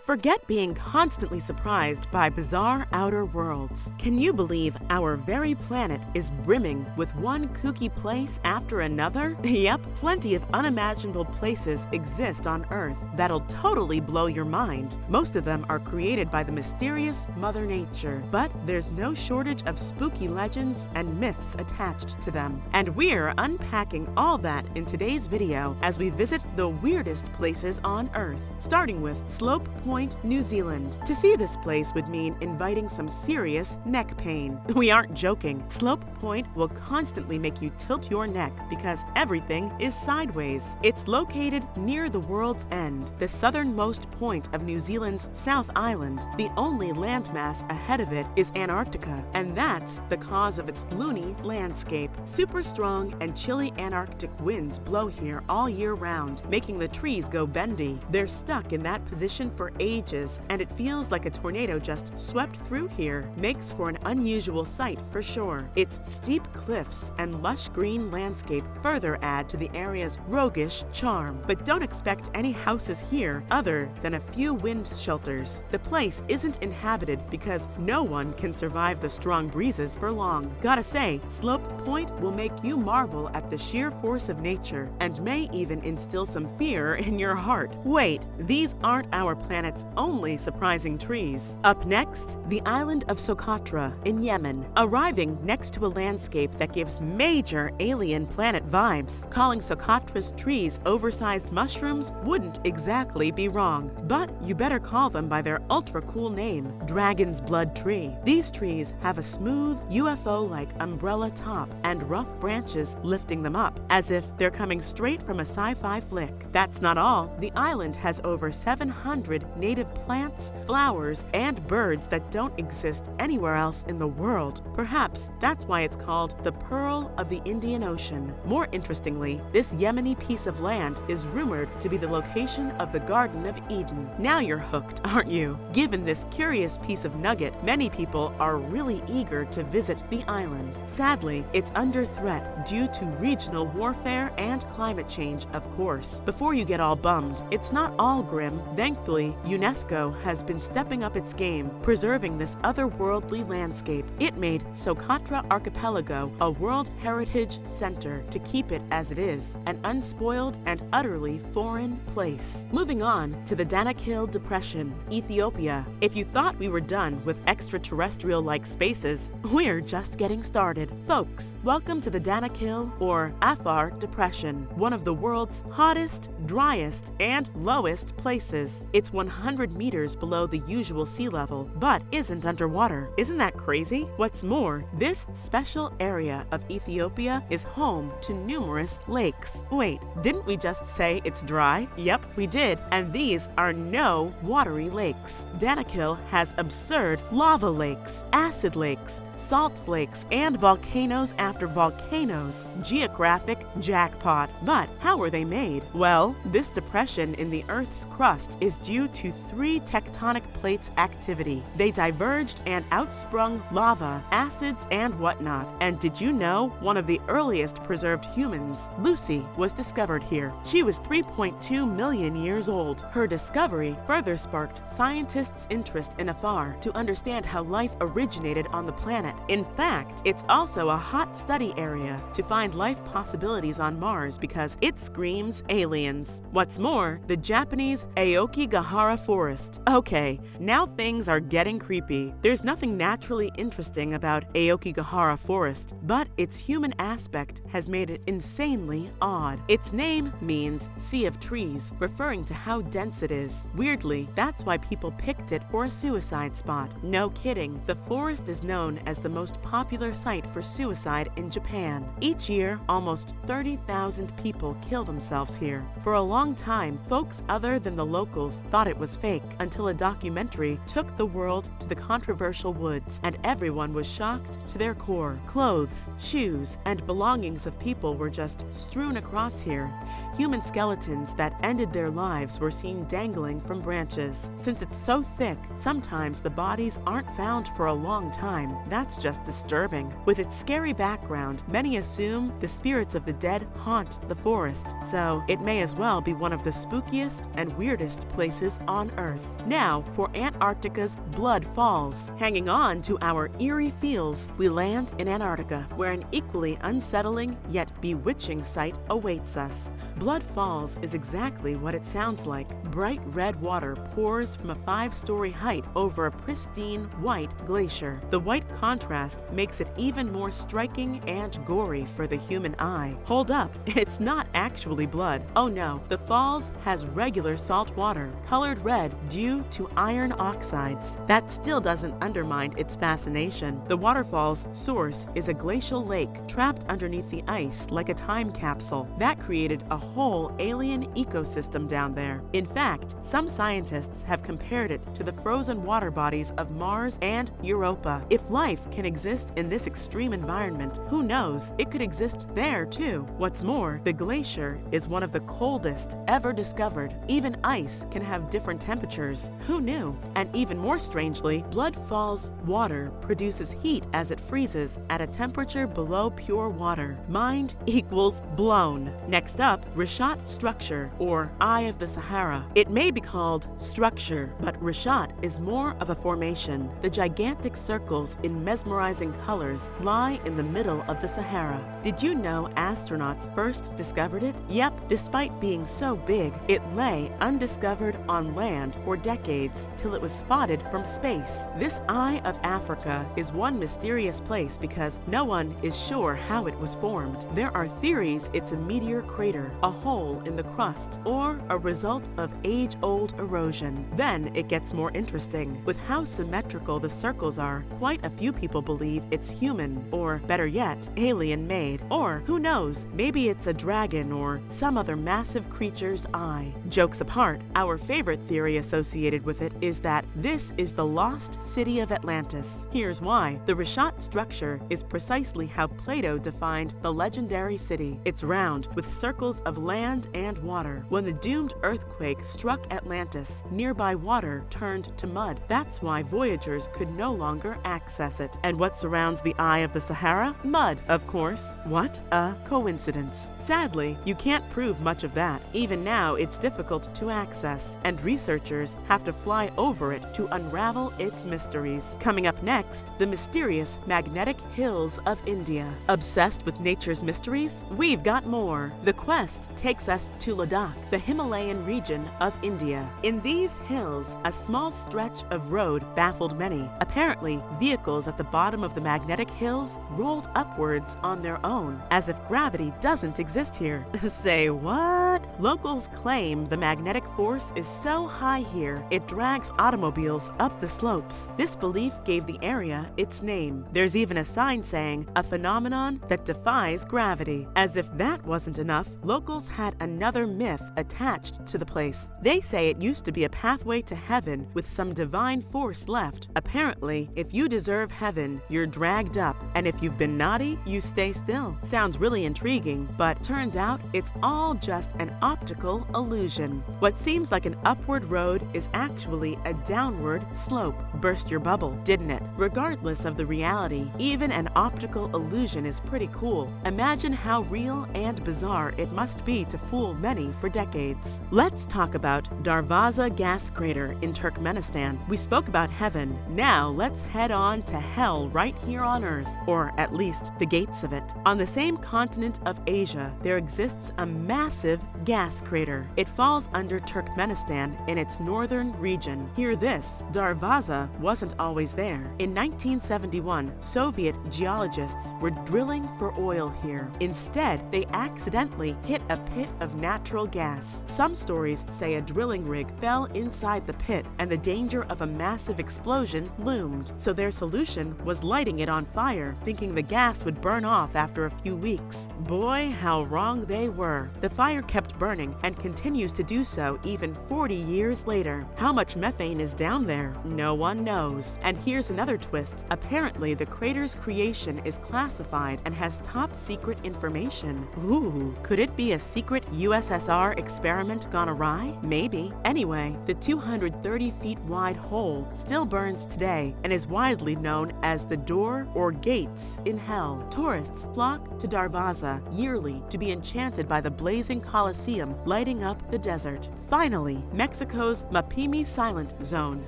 Forget being constantly surprised by bizarre outer worlds. Can you believe our very planet is brimming with one kooky place after another? Yep, plenty of unimaginable places exist on Earth that'll totally blow your mind. Most of them are created by the mysterious Mother Nature, but there's no shortage of spooky legends and myths attached to them. And we're unpacking all that in today's video as we visit the weirdest places on Earth, starting with Slope Point, New Zealand. To see this place would mean inviting some serious neck pain. We aren't joking. Slope Point will constantly make you tilt your neck because everything is sideways. It's located near the world's end, the southernmost point of New Zealand's South Island. The only landmass ahead of it is Antarctica, and that's the cause of its loony landscape. Super strong and chilly Antarctic winds blow here all year round, making the trees go bendy. They're stuck in that position for ages, and it feels like a tornado just swept through here. Makes for an unusual sight for sure. Its steep cliffs and lush green landscape further add to the area's roguish charm. But don't expect any houses here other than a few wind shelters. The place isn't inhabited because no one can survive the strong breezes for long. Gotta say, Slope Point will make you marvel at the sheer force of nature and may even instill some fear in your heart. Wait, these aren't our planet's only surprising trees. Up next, the island of Socotra in Yemen, arriving next to a landscape that gives major alien planet vibes. Calling Socotra's trees oversized mushrooms wouldn't exactly be wrong, but you better call them by their ultra-cool name, Dragon's Blood Tree. These trees have a smooth, UFO-like umbrella top and rough branches lifting them up, as if they're coming straight from a sci-fi flick. That's not all. The island has over 700 native plants, flowers, and birds that don't exist anywhere else in the world. Perhaps that's why it's called the Pearl of the Indian Ocean. More interestingly, this Yemeni piece of land is rumored to be the location of the Garden of Eden. Now you're hooked, aren't you? Given this curious piece of nugget, many people are really eager to visit the island. Sadly, it's under threat due to regional warfare and climate change, of course. Before you get all bummed, it's not all grim. Thankfully, UNESCO has been stepping up its game, preserving this otherworldly landscape. It made Socotra Archipelago a World Heritage Center to keep it as it is, an unspoiled and utterly foreign place. Moving on to the Danakil Depression, Ethiopia. If you thought we were done with extraterrestrial-like spaces, we're just getting started. Folks, welcome to the Danakil or Afar Depression, one of the world's hottest, driest, and lowest places. It's 100 meters below the usual sea level, but isn't underwater. Isn't that crazy? What's more, this special area of Ethiopia is home to numerous lakes. Wait, didn't we just say it's dry? Yep, we did, and these are no watery lakes. Danakil has absurd lava lakes, acid lakes, salt lakes, and volcanoes after volcanoes. Geographic jackpot. But how are they made? Well, this depression in the Earth's crust is due to 3 tectonic plates activity. They diverged and outsprung lava, acids, and whatnot. And did you know one of the earliest preserved humans, Lucy, was discovered here? She was 3.2 million years old. Her discovery further sparked scientists' interest in Afar to understand how life originated on the planet. In fact, it's also a hot study area to find life possibilities on Mars because it screams aliens. What's more, the Japanese Aokigahara Forest. Okay, now things are getting creepy. There's nothing naturally interesting about Aokigahara Forest, but its human aspect has made it insanely odd. Its name means Sea of Trees, referring to how dense it is. Weirdly, that's why people picked it for a suicide spot. No kidding, the forest is known as the most popular site for suicide in Japan. Each year, almost 30,000 people kill themselves here. For a long time, folks other than the locals thought it was fake until a documentary took the world to the controversial woods, and everyone was shocked to their core. Clothes, shoes, and belongings of people were just strewn across here. Human skeletons that ended their lives were seen dangling from branches. Since it's so thick, sometimes the bodies aren't found for a long time. That's just disturbing. With its scary background, many assume the spirits of the dead haunt the forest, so it may as well be one of the spookiest and weirdest places on Earth. Now, for Antarctica's Blood Falls. Hanging on to our eerie feels, we land in Antarctica, where an equally unsettling yet bewitching sight awaits us. Blood Falls is exactly what it sounds like. Bright red water pours from a 5-story height over a pristine white glacier. The white contrast makes it even more striking and gory for the human eye. Hold up, it's not actually blood. Oh no, the falls has regular salt water, colored red due to iron oxides. That still doesn't undermine its fascination. The waterfall's source is a glacial lake trapped underneath the ice like a time capsule. That created a whole alien ecosystem down there. In fact, some scientists have compared it to the frozen water bodies of Mars and Europa. If life can exist in this extreme environment, who knows, it could exist there too. What's more, the glacier is one of the coldest ever discovered. Even ice can have different temperatures. Who knew? And even more strangely, Blood Falls water produces heat as it freezes at a temperature below pure water. Mind equals blown. Next up, Richat Structure, or Eye of the Sahara. It may be called structure, but Richat is more of a formation. The gigantic circles in mesmerizing colors lie in the middle of the Sahara. Did you know astronauts first discovered it? Yep, despite being so big, it lay undiscovered on land for decades till it was spotted from space. This Eye of Africa is one mysterious place because no one is sure how it was formed. There are theories it's a meteor crater, a hole in the crust, or a result of age-old erosion. Then it gets more interesting. With how symmetrical the circles are, quite a few people believe it's human, or better yet, alien-made. Or, who knows, maybe it's a dragon or some other massive creature's eye. Jokes apart, our favorite theory associated with it is that this is the lost city of Atlantis. Here's why. The Richat structure is precisely how Plato defined the legendary city. It's round, with circles of land and water. When the doomed earthquake struck Atlantis, nearby water turned to mud. That's why voyagers could no longer access it. And what surrounds the Eye of the Sahara? Mud, of course. What a coincidence. Sadly, you can't prove much of that. Even now, it's difficult to access, and researchers have to fly over it to unravel its mysteries. Coming up next, the mysterious magnetic hills of India. Obsessed with nature's mysteries? We've got more. The quest takes us to Ladakh, the Himalayan region of India. In these hills, a small stretch of road baffled many. Apparently, vehicles at the bottom of the magnetic hills rolled upwards on their own, as if gravity doesn't exist here. Say what? Locals claim the magnetic force is so high here, it drags automobiles up the slopes. This belief gave the area its name. There's even a sign saying, a phenomenon that defies gravity. As if that wasn't enough, locals had another myth attached to the place. They say it used to be a pathway to heaven with some divine force left. Apparently, if you deserve heaven, you're dragged up, and if you've been naughty, you stay still. Sounds really intriguing, but turns out it's all just an optical illusion. What seems like an upward road is actually a downward slope. Burst your bubble, didn't it? Regardless of the reality, even an optical illusion is pretty cool. Imagine how real and bizarre it must be to fool many for decades. Let's talk about Darvaza gas crater in Turkmenistan. We spoke about heaven. Now let's head on to hell right here on Earth, or at least the gates of it. On the same continent of Asia, there exists a massive gas crater. It falls under Turkmenistan in its northern region. Hear this, Darvaza wasn't always there. In 1971, Soviet geologists were drilling for oil here. Instead, they accidentally hit a pit of natural gas. Some stories say a drilling rig fell inside the pit and the danger of a massive explosion loomed. So their solution was lighting it on fire, thinking the gas would burn off after a few weeks. Boy, how wrong they were. The fire kept kept burning and continues to do so even 40 years later. How much methane is down there? No one knows. And here's another twist. Apparently, the crater's creation is classified and has top secret information. Ooh, could it be a secret USSR experiment gone awry? Maybe. Anyway, the 230 feet wide hole still burns today and is widely known as the door or gates in hell. Tourists flock to Darvaza yearly to be enchanted by the blazing Colosseum lighting up the desert. Finally, Mexico's Mapimi Silent Zone.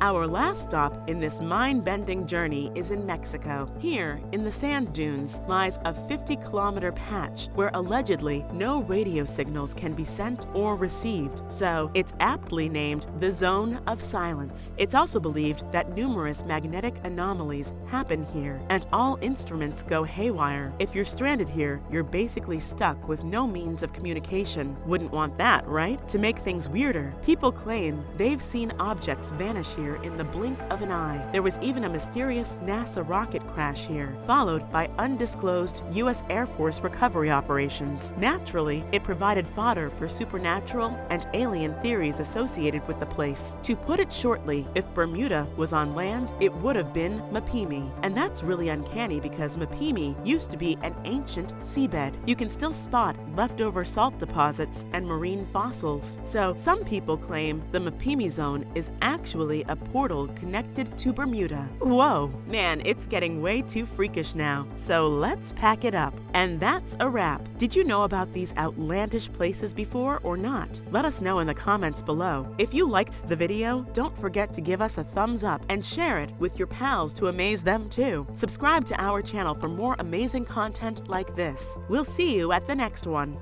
Our last stop in this mind-bending journey is in Mexico. Here, in the sand dunes, lies a 50-kilometer patch where allegedly no radio signals can be sent or received, so it's aptly named the Zone of Silence. It's also believed that numerous magnetic anomalies happen here, and all instruments go haywire. If you're stranded here, you're basically stuck with no means of communication. Wouldn't want that, right? To make things weirder, people claim they've seen objects vanish here in the blink of an eye. There was even a mysterious NASA rocket crash here, followed by undisclosed U.S. Air Force recovery operations. Naturally, it provided fodder for supernatural and alien theories associated with the place. To put it shortly, if Bermuda was on land, it would have been Mapimi. And that's really uncanny because Mapimi used to be an ancient seabed. You can still spot leftover salt deposits and marine fossils. So some people claim the Mapimi Zone is actually a portal connected to Bermuda. Whoa, man, it's getting way too freakish now. So let's pack it up. And that's a wrap. Did you know about these outlandish places before or not? Let us know in the comments below. If you liked the video, don't forget to give us a thumbs up and share it with your pals to amaze them too. Subscribe to our channel for more amazing content like this. We'll see you at the next one.